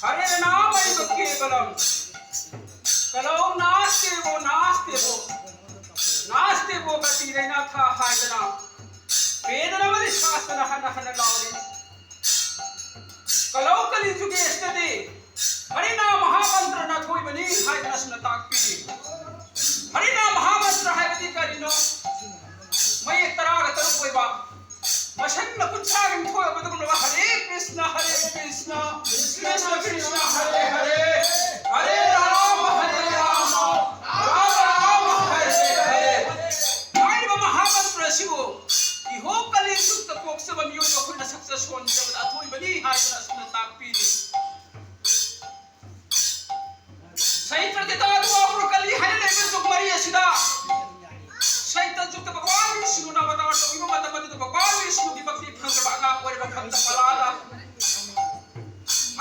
हरे नाम केवलम कलो नास्ते वो गति रहना था हायदना वेदना मदि शास्त्र हन हन लावरे कलो कली जुगे स्थिति हरि नाम महामंत्र न थोई बनी हायदना सुन ताकपी हरि नाम महामंत्र हायदि करिनो मैं एक तरह का तरफ कोई बात मशन न कुछ आगे में थोड़ा बदल में हरे कृष्ण कृष्ण कृष्ण हरे हरे हरे राम राम राम हरे हरे माय महामंत्र शिवो इहो कली सुक्त पोक्ष बमियो जो खुद सक्सेस होन जब अथोई बनी हाय ना सुन ताकपी सही प्रतिता दुआ कली है ले जो मरी असिदा सहित जुक्त भगवान विष्णु ना बता तो इनो मत मत भगवान विष्णु की भक्ति भंग बागा और भक्त पलादा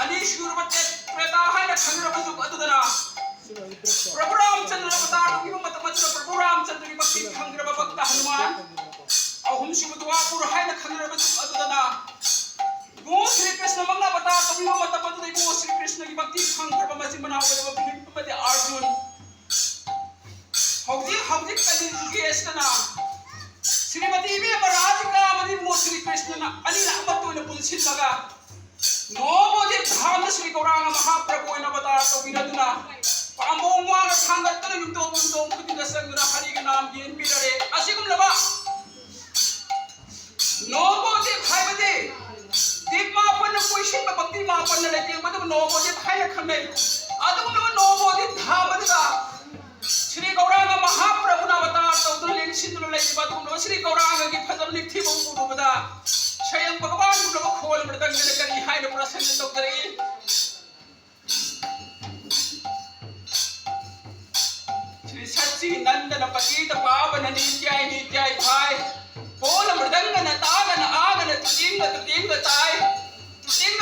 अनीश्वर मत प्रेता है न खंड बजुक अदुदना प्रभु रामचंद्र बता तो इनो मत मत प्रभु रामचंद्र की भक्ति भंग भक्त हनुमान अहुम शिव दुआपुर है न खंड बजुक अदुदना गो श्री कृष्ण मंगला बता तो इनो मत मत गो श्री कृष्ण की भक्ति भंग मति बनाओ और भीम मत अर्जुन हौजी कली जुगेस्टना श्रीमती भी राधिका मदि मो श्री कृष्ण ना अनिल अमतो ने पुलसित लगा नोमोदि धाम श्री गौरांग महाप्रभु ने बता तो विरदना पामोंवा थांगत ने युतो खुदिन संगना हरि के नाम येन पिररे असिगुम लबा नोमोदि भाईबदे दीपमापन कोइसिन भक्ति मापन लेते मदम नोमोदि भाई खमे अदुम नोमोदि धाम दा श्री गौरांग महाप्रभु ना बता तो दुलेन सिंधु ले बात श्री गौरांग की फजल निथि बंगुरु बदा स्वयं भगवान को खोल मृदंग ने करी हाय न प्रसन्न तो करे श्री सच्ची नंदन पतित पावन नित्याय भाई बोल मृदंग न तागन आगन तुतिंग ताय तुतिंग